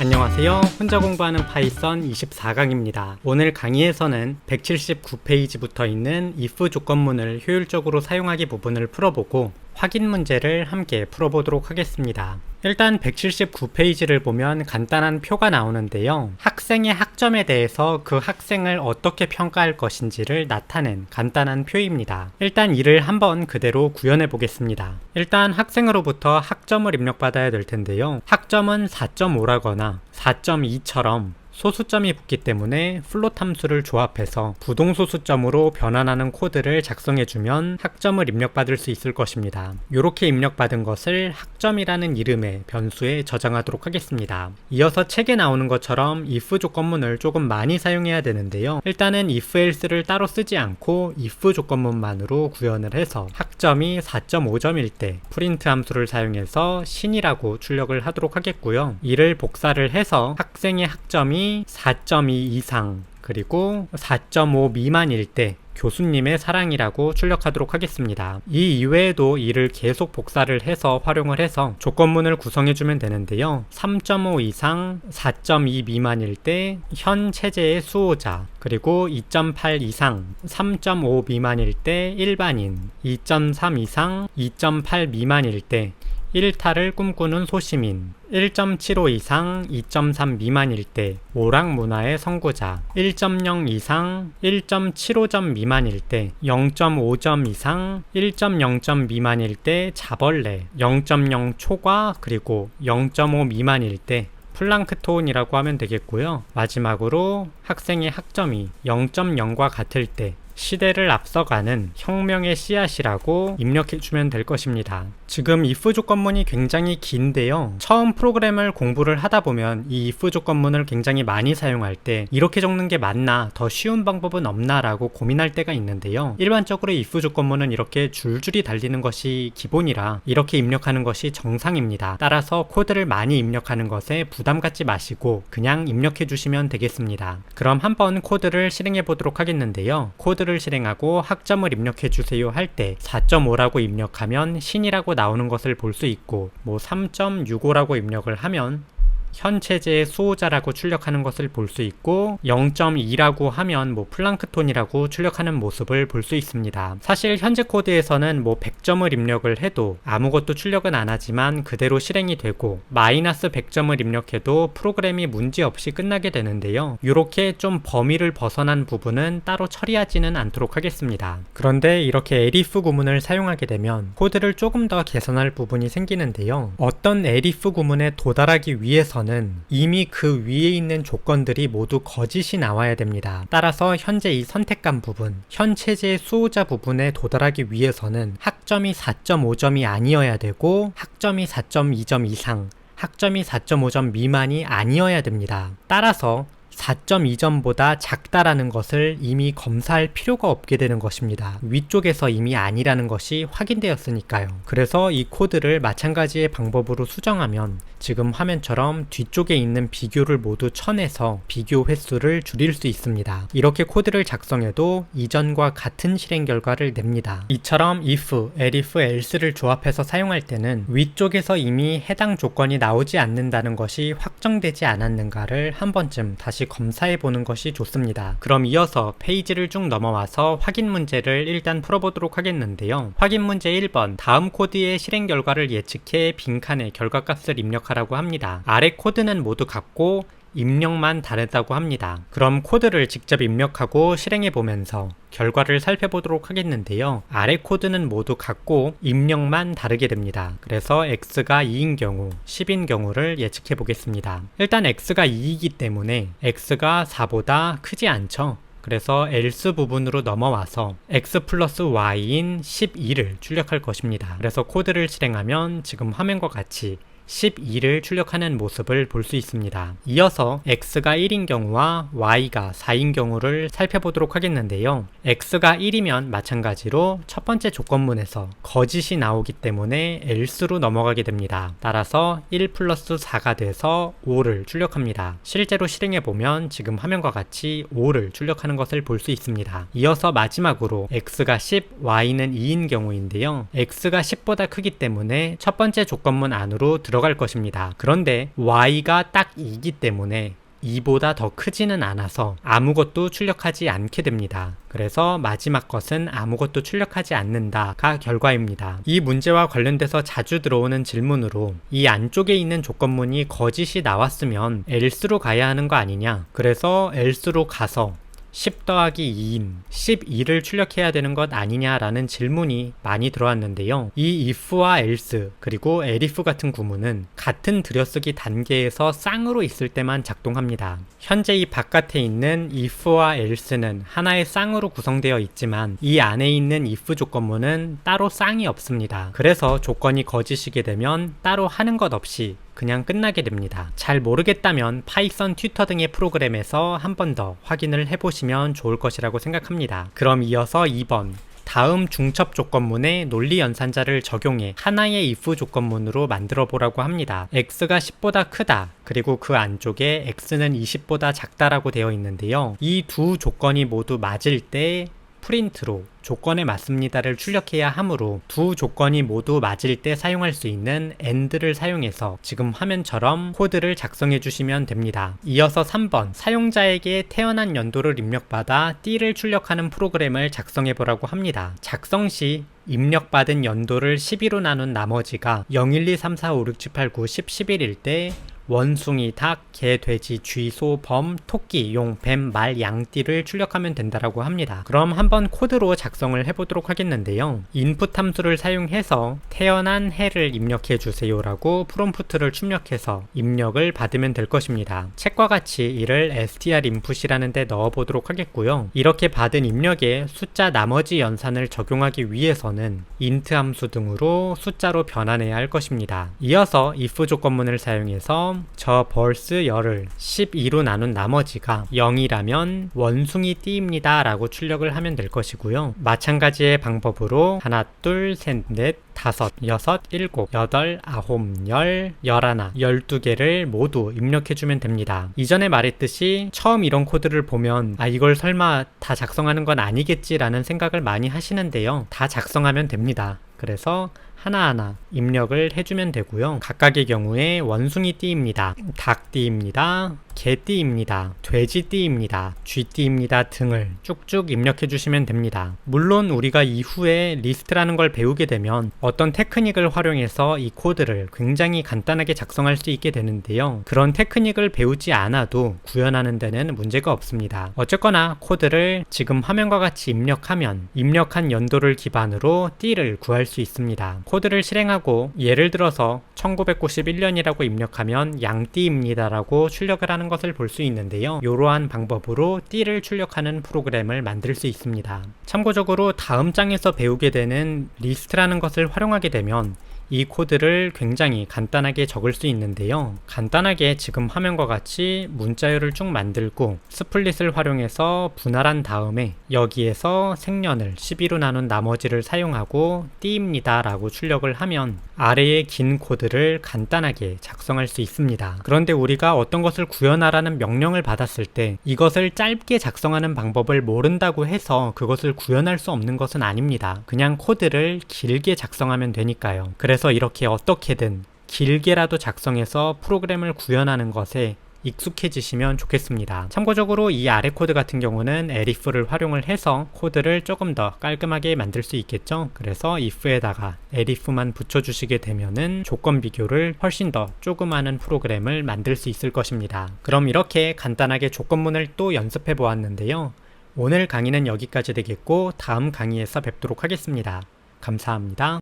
안녕하세요. 혼자 공부하는 파이썬 24강입니다. 오늘 강의에서는 179페이지부터 있는 if 조건문을 효율적으로 사용하기 부분을 풀어보고 확인 문제를 함께 풀어보도록 하겠습니다. 일단 179페이지를 보면 간단한 표가 나오는데요. 학생의 학점에 대해서 그 학생을 어떻게 평가할 것인지를 나타낸 간단한 표입니다. 일단 이를 한번 그대로 구현해 보겠습니다. 일단 학생으로부터 학점을 입력받아야 될 텐데요. 학점은 4.5라거나 4.2처럼 소수점이 붙기 때문에 플롯 함수를 조합해서 부동소수점으로 변환하는 코드를 작성해주면 학점을 입력받을 수 있을 것입니다. 이렇게 입력받은 것을 학점이라는 이름의 변수에 저장하도록 하겠습니다. 이어서 책에 나오는 것처럼 if 조건문을 조금 많이 사용해야 되는데요. 일단은 if else를 따로 쓰지 않고 if 조건문만으로 구현을 해서 학점이 4.5점일 때 프린트 함수를 사용해서 신이라고 출력을 하도록 하겠고요. 이를 복사를 해서 학생의 학점이 4.2 이상 그리고 4.5 미만일 때 교수님의 사랑이라고 출력하도록 하겠습니다. 이 이외에도 이를 계속 복사를 해서 활용을 해서 조건문을 구성해주면 되는데요. 3.5 이상 4.2 미만일 때 현 체제의 수호자, 그리고 2.8 이상 3.5 미만일 때 일반인, 2.3 이상 2.8 미만일 때 일탈을 꿈꾸는 소시민, 1.75 이상 2.3 미만일 때 오락문화의 선구자, 1.0 이상 1.75점 미만일 때 0.5점 이상 1.0점 미만일 때 자벌레, 0.0 초과 그리고 0.5 미만일 때 플랑크톤이라고 하면 되겠고요. 마지막으로 학생의 학점이 0.0과 같을 때 시대를 앞서가는 혁명의 씨앗이라고 입력해주면 될 것입니다. 지금 if 조건문이 굉장히 긴데요. 처음 프로그램을 공부를 하다 보면 이 if 조건문을 굉장히 많이 사용할 때 이렇게 적는 게 맞나, 더 쉬운 방법은 없나 라고 고민할 때가 있는데요. 일반적으로 if 조건문은 이렇게 줄줄이 달리는 것이 기본이라 이렇게 입력하는 것이 정상입니다. 따라서 코드를 많이 입력하는 것에 부담 갖지 마시고 그냥 입력해 주시면 되겠습니다. 그럼 한번 코드를 실행해 보도록 하겠는데요. 코드를 실행하고 학점을 입력해 주세요 할 때 4.5라고 입력하면 신이라고 나오는 것을 볼 수 있고, 3.65라고 입력을 하면 현 체제의 수호자라고 출력하는 것을 볼 수 있고, 0.2라고 하면 플랑크톤이라고 출력하는 모습을 볼 수 있습니다. 사실 현재 코드에서는 100점을 입력을 해도 아무것도 출력은 안 하지만 그대로 실행이 되고, 마이너스 100점을 입력해도 프로그램이 문제없이 끝나게 되는데요. 이렇게 좀 범위를 벗어난 부분은 따로 처리하지는 않도록 하겠습니다. 그런데 이렇게 elif 구문을 사용하게 되면 코드를 조금 더 개선할 부분이 생기는데요. 어떤 elif 구문에 도달하기 위해서 이미 그 위에 있는 조건들이 모두 거짓이 나와야 됩니다. 따라서 현재 이 선택한 부분, 현 체제의 수호자 부분에 도달하기 위해서는 학점이 4.5점이 아니어야 되고 학점이 4.2점 이상, 학점이 4.5점 미만이 아니어야 됩니다. 따라서 4.2점보다 작다라는 것을 이미 검사할 필요가 없게 되는 것입니다. 위쪽에서 이미 아니라는 것이 확인되었으니까요. 그래서 이 코드를 마찬가지의 방법으로 수정하면 지금 화면처럼 뒤쪽에 있는 비교를 모두 쳐내서 비교 횟수를 줄일 수 있습니다. 이렇게 코드를 작성해도 이전과 같은 실행 결과를 냅니다. 이처럼 if, elif, else를 조합해서 사용할 때는 위쪽에서 이미 해당 조건이 나오지 않는다는 것이 확정되지 않았는가를 한 번쯤 다시 검사해 보는 것이 좋습니다. 그럼 이어서 페이지를 쭉 넘어와서 확인 문제를 일단 풀어보도록 하겠는데요. 확인 문제 1번, 다음 코드의 실행 결과를 예측해 빈칸에 결과값을 입력하라고 합니다. 아래 코드는 모두 같고 입력만 다르다고 합니다. 그럼 코드를 직접 입력하고 실행해 보면서 결과를 살펴보도록 하겠는데요. 아래 코드는 모두 같고 입력만 다르게 됩니다. 그래서 x가 2인 경우, 10인 경우를 예측해 보겠습니다. 일단 x가 2이기 때문에 x가 4보다 크지 않죠. 그래서 else 부분으로 넘어와서 x 플러스 y인 12를 출력할 것입니다. 그래서 코드를 실행하면 지금 화면과 같이 12를 출력하는 모습을 볼 수 있습니다. 이어서 x가 1인 경우와 y가 4인 경우를 살펴보도록 하겠는데요. x가 1이면 마찬가지로 첫 번째 조건문에서 거짓이 나오기 때문에 else로 넘어가게 됩니다. 따라서 1 플러스 4가 돼서 5를 출력합니다. 실제로 실행해보면 지금 화면과 같이 5를 출력하는 것을 볼 수 있습니다. 이어서 마지막으로 x가 10, y는 2인 경우인데요. x가 10보다 크기 때문에 첫 번째 조건문 안으로 들어가 들어갈 것입니다. 그런데 y가 딱 2이기 때문에 2보다 더 크지는 않아서 아무것도 출력하지 않게 됩니다. 그래서 마지막 것은 아무것도 출력하지 않는다가 결과입니다. 이 문제와 관련돼서 자주 들어오는 질문으로 이 안쪽에 있는 조건문이 거짓이 나왔으면 else로 가야 하는 거 아니냐, 그래서 else로 가서 10 더하기 2인 12를 출력해야 되는 것 아니냐라는 질문이 많이 들어왔는데요. 이 if와 else 그리고 elif 같은 구문은 같은 들여쓰기 단계에서 쌍으로 있을 때만 작동합니다. 현재 이 바깥에 있는 if와 else는 하나의 쌍으로 구성되어 있지만 이 안에 있는 if 조건문은 따로 쌍이 없습니다. 그래서 조건이 거짓이게 되면 따로 하는 것 없이 그냥 끝나게 됩니다. 잘 모르겠다면 파이썬 튜터 등의 프로그램에서 한 번 더 확인을 해보시면 좋을 것이라고 생각합니다. 그럼 이어서 2번. 다음 중첩 조건문에 논리 연산자를 적용해 하나의 if 조건문으로 만들어 보라고 합니다. x가 10보다 크다, 그리고 그 안쪽에 x는 20보다 작다라고 되어 있는데요. 이 두 조건이 모두 맞을 때 프린트로 조건에 맞습니다를 출력해야 하므로 두 조건이 모두 맞을 때 사용할 수 있는 AND를 사용해서 지금 화면처럼 코드를 작성해 주시면 됩니다. 이어서 3번. 사용자에게 태어난 연도를 입력받아 띠를 출력하는 프로그램을 작성해 보라고 합니다. 작성 시 입력받은 연도를 12로 나눈 나머지가 0, 1, 2, 3, 4, 5, 6, 7, 8, 9, 10, 11일 때 원숭이, 닭, 개, 돼지, 쥐, 소, 범, 토끼, 용, 뱀, 말, 양띠를 출력하면 된다라고 합니다. 그럼 한번 코드로 작성을 해보도록 하겠는데요. 인풋 함수를 사용해서 태어난 해를 입력해 주세요라고 프롬프트를 출력해서 입력을 받으면 될 것입니다. 책과 같이 이를 strinput이라는 데 넣어보도록 하겠고요. 이렇게 받은 입력에 숫자 나머지 연산을 적용하기 위해서는 int 함수 등으로 숫자로 변환해야 할 것입니다. 이어서 if 조건문을 사용해서 저 벌스 열을 12로 나눈 나머지가 0이라면 원숭이 띠입니다 라고 출력을 하면 될 것이고요. 마찬가지의 방법으로 하나, 둘, 셋, 넷, 다섯, 여섯, 일곱, 여덟, 아홉, 열, 열하나, 12개를 모두 입력해주면 됩니다. 이전에 말했듯이 처음 이런 코드를 보면 이걸 설마 다 작성하는 건 아니겠지라는 생각을 많이 하시는데요. 다 작성하면 됩니다. 그래서 하나하나 입력을 해주면 되고요. 각각의 경우에 원숭이 띠입니다, 닭띠입니다, 개띠입니다, 돼지띠입니다, 쥐띠입니다 등을 쭉쭉 입력해 주시면 됩니다. 물론 우리가 이후에 리스트라는 걸 배우게 되면 어떤 테크닉을 활용해서 이 코드를 굉장히 간단하게 작성할 수 있게 되는데요. 그런 테크닉을 배우지 않아도 구현하는 데는 문제가 없습니다. 어쨌거나 코드를 지금 화면과 같이 입력하면 입력한 연도를 기반으로 띠를 구할 수 있습니다. 코드를 실행하고 예를 들어서 1991년이라고 입력하면 양띠입니다 라고 출력을 하는 것을 볼 수 있는데요. 이러한 방법으로 띠를 출력하는 프로그램을 만들 수 있습니다. 참고적으로 다음 장에서 배우게 되는 리스트라는 것을 활용하게 되면 이 코드를 굉장히 간단하게 적을 수 있는데요. 간단하게 지금 화면과 같이 문자열을 쭉 만들고 스플릿을 활용해서 분할한 다음에 여기에서 생년을 12로 나눈 나머지를 사용하고 띠입니다 라고 출력을 하면 아래의 긴 코드를 간단하게 작성할 수 있습니다. 그런데 우리가 어떤 것을 구현하라는 명령을 받았을 때 이것을 짧게 작성하는 방법을 모른다고 해서 그것을 구현할 수 없는 것은 아닙니다. 그냥 코드를 길게 작성하면 되니까요. 그래서 이렇게 어떻게든 길게라도 작성해서 프로그램을 구현하는 것에 익숙해지시면 좋겠습니다. 참고적으로 이 아래 코드 같은 경우는 elif를 활용을 해서 코드를 조금 더 깔끔하게 만들 수 있겠죠. 그래서 if에다가 elif만 붙여주시게 되면은 조건 비교를 훨씬 더 조그마한 프로그램을 만들 수 있을 것입니다. 그럼 이렇게 간단하게 조건문을 또 연습해 보았는데요. 오늘 강의는 여기까지 되겠고 다음 강의에서 뵙도록 하겠습니다. 감사합니다.